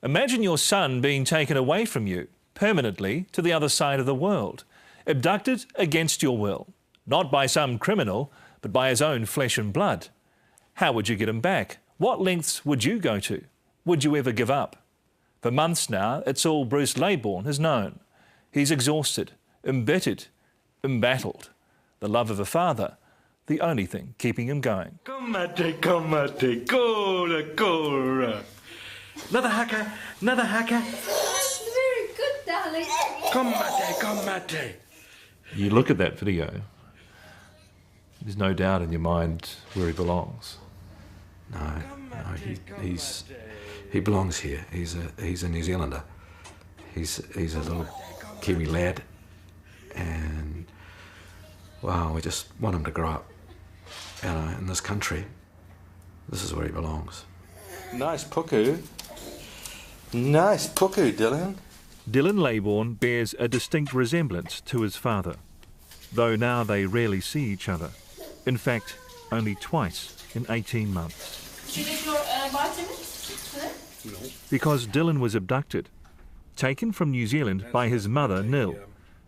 Imagine your son being taken away from you permanently to the other side of the world, abducted against your will, not by some criminal, but by his own flesh and blood. How would you get him back? What lengths would you go to? Would you ever give up? For months now, it's all Bruce Laybourne has known. He's exhausted, embittered, embattled. The love of a father, the only thing keeping him going. Komate, kora, kora. Another haka, another haka. Very good, darling. Komate. You look at that video, there's no doubt in your mind where he belongs. No, he belongs here. He's a New Zealander. He's a little Kiwi lad, and wow, we just want him to grow up. In this country, this is where he belongs. Nice puku. Nice puku, Dylan. Dylan Laybourne bears a distinct resemblance to his father, though now they rarely see each other. In fact, only twice in 18 months. Do you need your vitamins? No. Because Dylan was abducted, taken from New Zealand by his mother, Nil,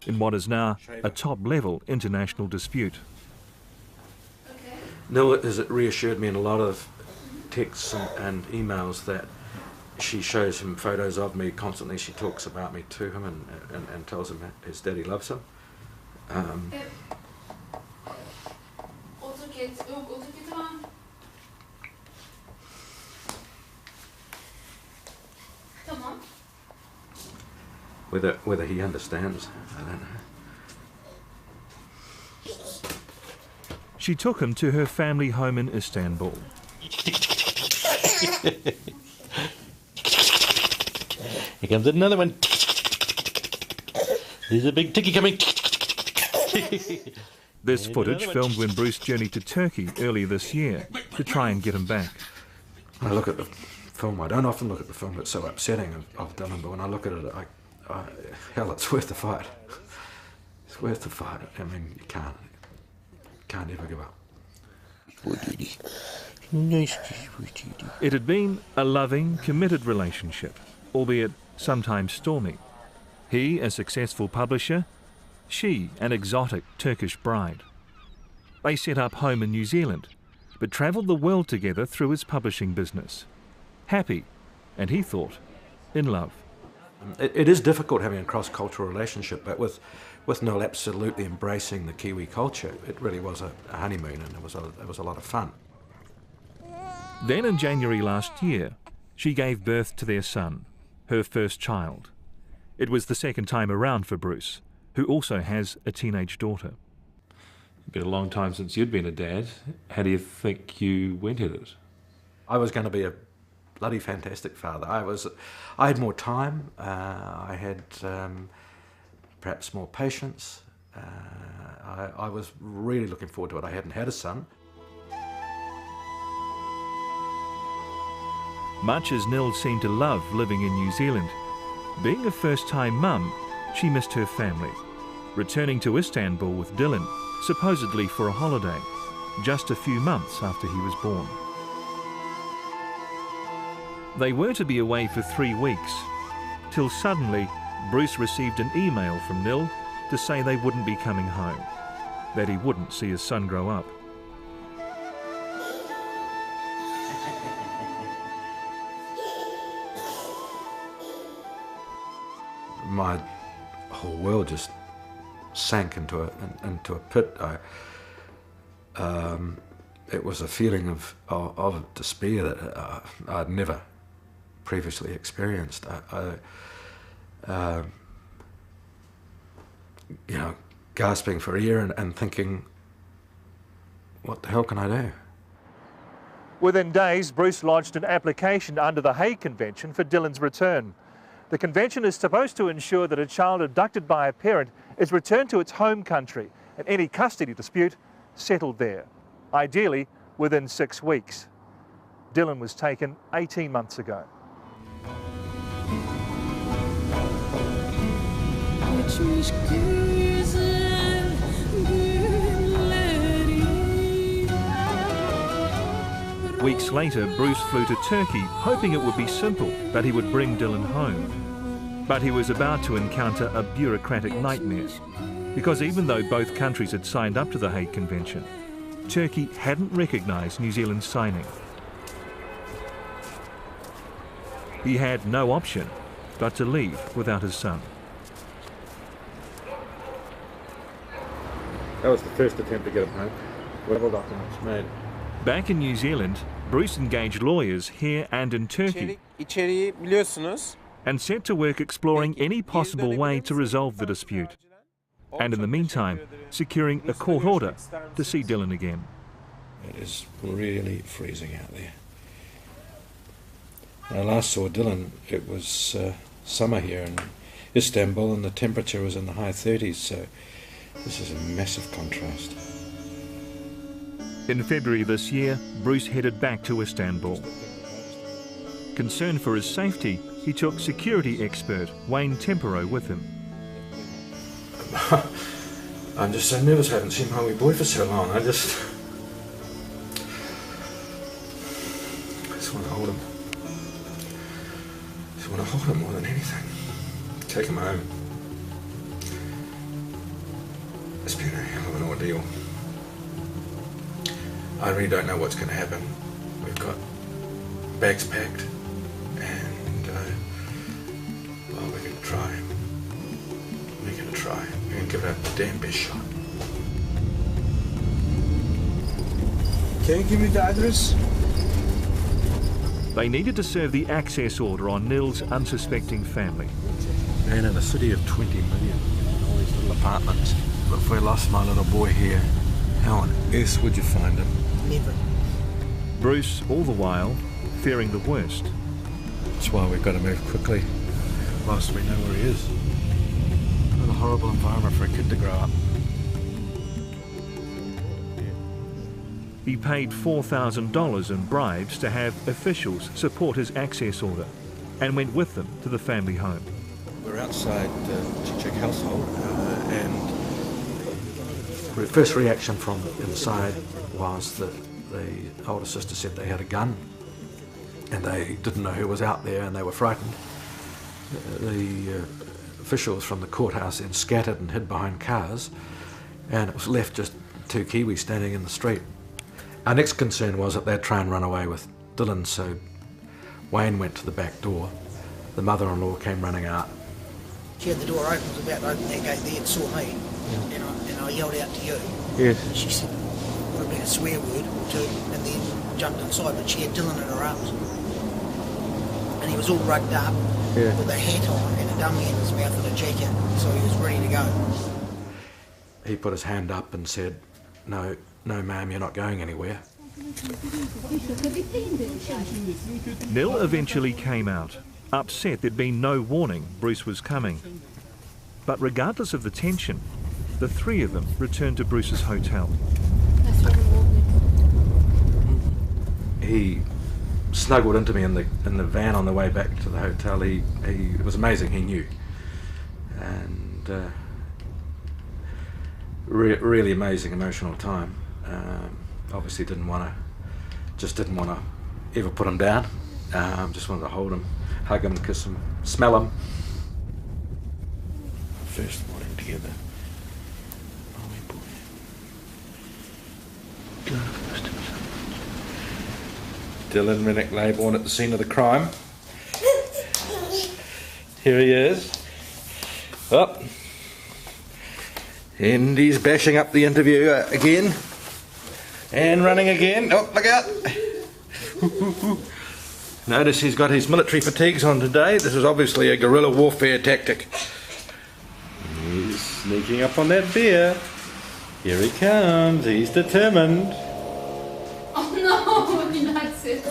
in what is now a top-level international dispute. Nil has reassured me in a lot of texts and emails that she shows him photos of me constantly. She talks about me to him and tells him his daddy loves him. Whether he understands, I don't know. She took him to her family home in Istanbul. Here comes another one. There's a big ticky coming. This footage filmed when Bruce journeyed to Turkey earlier this year to try and get him back. When I look at the film, I don't often look at the film, it's so upsetting of Dylan, but when I look at it, hell, it's worth the fight. It's worth the fight. I mean, you can't ever give up. It had been a loving, committed relationship, albeit sometimes stormy. He, a successful publisher, she, an exotic Turkish bride. They set up home in New Zealand, but travelled the world together through his publishing business. Happy, and he thought, in love. It is difficult having a cross-cultural relationship, but with Noel absolutely embracing the Kiwi culture, it really was a honeymoon, and it was a lot of fun. Then in January last year, she gave birth to their son, her first child. It was the second time around for Bruce, who also has a teenage daughter. It's been a long time since you'd been a dad. How do you think you went at it? I was going to be a bloody fantastic father. I had more time. I had perhaps more patience. I was really looking forward to it. I hadn't had a son. Much as Nil seemed to love living in New Zealand, being a first-time mum, she missed her family, returning to Istanbul with Dylan, supposedly for a holiday, just a few months after he was born. They were to be away for 3 weeks, till suddenly Bruce received an email from Nil to say they wouldn't be coming home, that he wouldn't see his son grow up. My whole world just sank into a pit. It was a feeling of despair that I'd never previously experienced. Gasping for air and thinking, what the hell can I do? Within days, Bruce lodged an application under the Hague Convention for Dylan's return. The convention is supposed to ensure that a child abducted by a parent is returned to its home country and any custody dispute settled there, ideally within 6 weeks. Dylan was taken 18 months ago. Weeks later, Bruce flew to Turkey, hoping it would be simple, that he would bring Dylan home. But he was about to encounter a bureaucratic nightmare, because even though both countries had signed up to the Hague Convention, Turkey hadn't recognised New Zealand's signing. He had no option but to leave without his son. That was the first attempt to get him home. Whatever documents made. Back in New Zealand, Bruce engaged lawyers here and in Turkey İçeriği biliyorsunuz. and set to work exploring any possible way to resolve the dispute, and in the meantime, securing a court order to see Dylan again. It is really freezing out there. When I last saw Dylan, it was summer here in Istanbul, and the temperature was in the high 30s, so this is a massive contrast. In February this year, Bruce headed back to Istanbul. Concerned for his safety, he took security expert Wayne Tempero with him. I'm just so nervous. I haven't seen my wee boy for so long. I just want to hold him. Just want to hold him more than anything. Take him home. It's been a hell of an ordeal. I really don't know what's going to happen. We've got bags packed, and well, we're going to try. We're going to try. We're going to give it a damn best shot. Can you give me the address? They needed to serve the access order on Nil's unsuspecting family. Man, in a city of 20 million, all these little apartments. But if we lost my little boy here, how on earth would you find him? Never. Bruce, all the while, fearing the worst. That's why we've got to move quickly, whilst we know where he is. What a horrible environment for a kid to grow up. He paid $4,000 in bribes to have officials support his access order and went with them to the family home. We're outside the Chick household, and the first reaction from inside was that the older sister said they had a gun and they didn't know who was out there and they were frightened. The officials from the courthouse then scattered and hid behind cars, and it was left just two Kiwis standing in the street. Our next concern was that they'd try and run away with Dylan, so Wayne went to the back door. The mother-in-law came running out. She had the door open, was about to open that gate there and saw me, and I yelled out to you. Yes. And she said, probably a swear word or two, and then jumped inside, but she had Dylan in her arms. And he was all rugged up with a hat on and a dummy in his mouth and a jacket, so he was ready to go. He put his hand up and said, no ma'am, you're not going anywhere. Nil eventually came out, upset there'd been no warning Bruce was coming. But regardless of the tension, the three of them returned to Bruce's hotel. He snuggled into me in the van on the way back to the hotel. It was amazing, he knew. And really amazing emotional time. Obviously didn't want to ever put him down. Just wanted to hold him, hug him, kiss him, smell him. First morning together. Oh, my boy. Dylan Rennick Laybourne at the scene of the crime. Here he is. Up. And he's bashing up the interview again. And running again. Oh, look out. Notice he's got his military fatigues on today. This is obviously a guerrilla warfare tactic. He's sneaking up on that beer. Here he comes. He's determined. Oh no, that's it.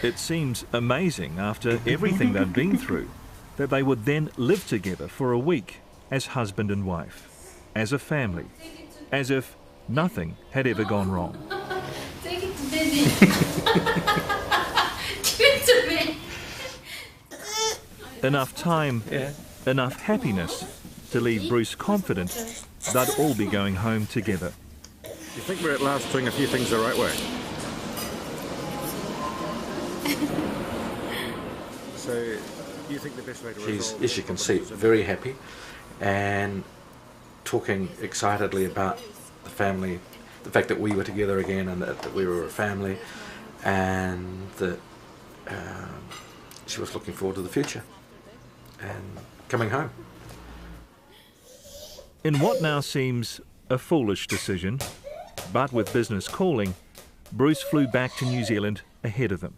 It seems amazing, after everything they'd been through, that they would then live together for a week as husband and wife, as a family, as if nothing had ever gone wrong. Take it to Dizzy. Give it to me. Enough time, enough happiness to leave Bruce confident they'd all be going home together. You think we're at last doing a few things the right way? So, you think the best way to She's, resolve as you can see, very happy and talking excitedly about the family, the fact that we were together again and that we were a family, and that she was looking forward to the future and coming home. In what now seems a foolish decision, but with business calling, Bruce flew back to New Zealand ahead of them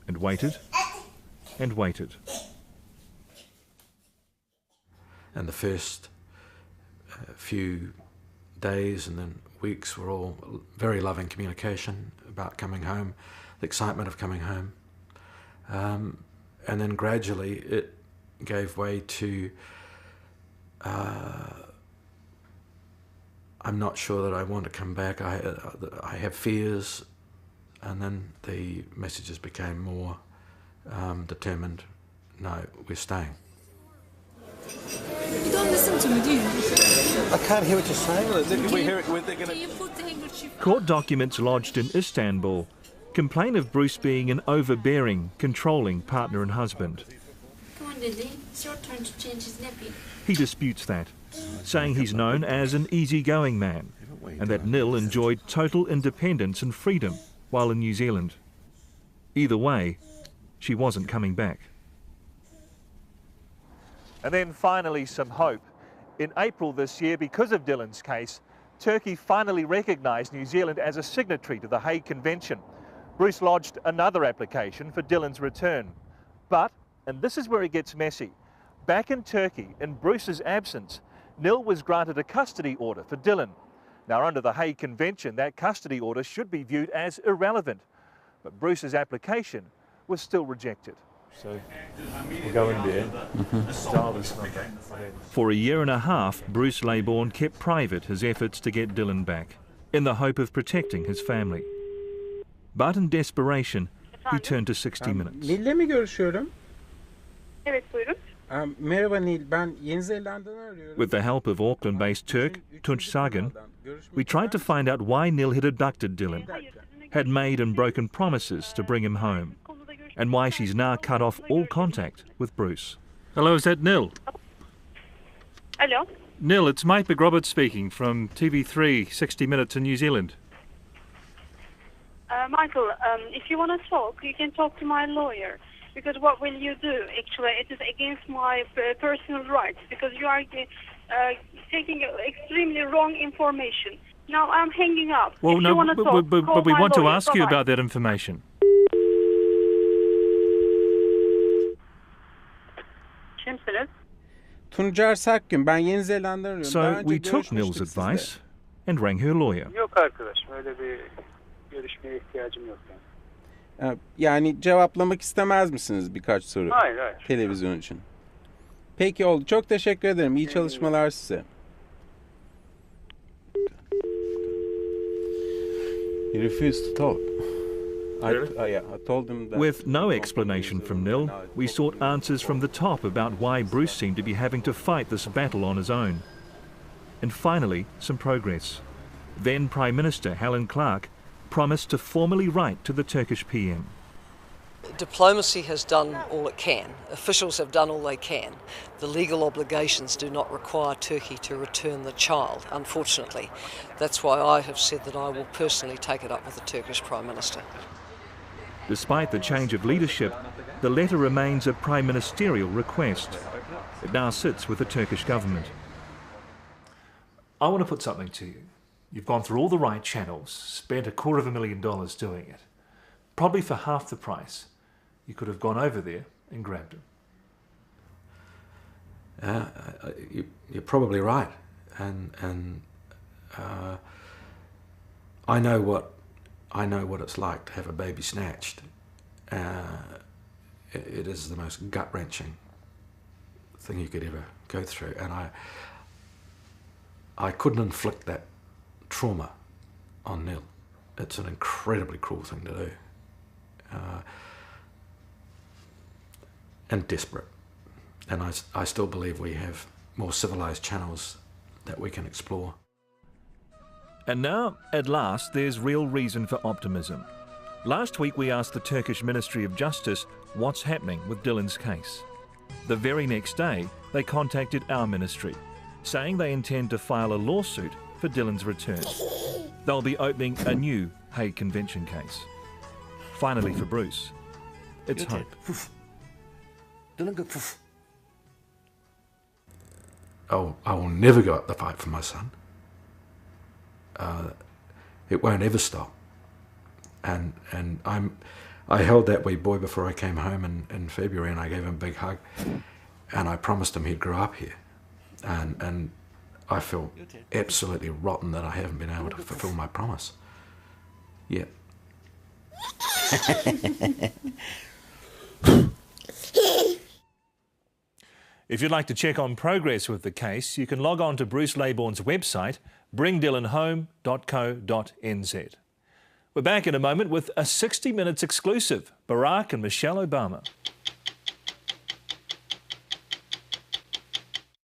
and waited and waited. And the first few days and then weeks were all very loving communication about coming home, the excitement of coming home. And then gradually it gave way to, I'm not sure that I want to come back, I have fears, and then the messages became more determined, no, we're staying. You don't listen to me, do you? I can't hear what you're saying. We hear it. They're Do going you put the handkerchief Court documents lodged in Istanbul complain of Bruce being an overbearing, controlling partner and husband. Come on, Dizzy. It's your turn to change his nappy. He disputes that, saying he's known as an easygoing man and that Nil enjoyed total independence and freedom while in New Zealand. Either way, she wasn't coming back. And then finally some hope. In April this year, because of Dylan's case, Turkey finally recognised New Zealand as a signatory to the Hague Convention. Bruce lodged another application for Dylan's return. But, and this is where it gets messy, back in Turkey, in Bruce's absence, Nil was granted a custody order for Dylan. Now, under the Hague Convention, that custody order should be viewed as irrelevant. But Bruce's application was still rejected. So we'll go in there. Dial this number. For a year and a half, Bruce Laybourne kept private his efforts to get Dylan back, in the hope of protecting his family. But in desperation, he turned to 60 Minutes. Nil'le mi görüşüyorum? Evet buyurun. Merhaba Nil, ben Yeni Zelanda'dan arıyorum. With the help of Auckland-based Turk Tunç Sagan, we tried to find out why Nil had abducted Dylan, had made and broken promises to bring him home, and why she's now cut off all contact with Bruce. Hello, is that Nil? Alo. Nil, it's Mike McRoberts speaking from TV3 60 Minutes in New Zealand. Michael, if you want to talk, you can talk to my lawyer. Because what will you do? Actually, it is against my personal rights. Because you are taking extremely wrong information. Now I'm hanging up. Well, if no, you want to talk, but we call want my to lawyer. ask you Bye-bye. about that information. Kimsiniz? Tuncer Sakgün, ben Yeni Zelanda'dan arıyorum. Daha So önce we took Nil's görüşmüştük sizle. advice and rang her lawyer. Yok arkadaşım, öyle bir görüşmeye ihtiyacım yok yani. Yani cevaplamak istemez misiniz birkaç soru? Hayır, hayır. Televizyon için. Peki oldu. Çok teşekkür ederim. İyi çalışmalar size. He refused to talk. I told him that. With no explanation from Nil, we sought answers from the top about why Bruce seemed to be having to fight this battle on his own. And finally, some progress. Then Prime Minister Helen Clark promised to formally write to the Turkish PM. Diplomacy has done all it can. Officials have done all they can. The legal obligations do not require Turkey to return the child, unfortunately. That's why I have said that I will personally take it up with the Turkish Prime Minister. Despite the change of leadership, the letter remains a prime ministerial request. It now sits with the Turkish government. I want to put something to you. You've gone through all the right channels, spent $250,000 doing it. Probably for half the price, you could have gone over there and grabbed him. You're probably right, and I know what it's like to have a baby snatched. It is the most gut-wrenching thing you could ever go through, and I couldn't inflict that trauma on Nil. It's an incredibly cruel thing to do, and desperate. And I still believe we have more civilised channels that we can explore. And now, at last, there's real reason for optimism. Last week we asked the Turkish Ministry of Justice what's happening with Dylan's case. The very next day they contacted our ministry, saying they intend to file a lawsuit for Dylan's return. They'll be opening a new Hague Convention case. Finally for Bruce, it's hope. I will never go up the fight for my son. It won't ever stop. And I held that wee boy before I came home in February, and I gave him a big hug, and I promised him he'd grow up here. And I feel absolutely rotten that I haven't been able to fulfill my promise yet. If you'd like to check on progress with the case, you can log on to Bruce Laybourne's website, bringdylanhome.co.nz. We're back in a moment with a 60 Minutes exclusive, Barack and Michelle Obama.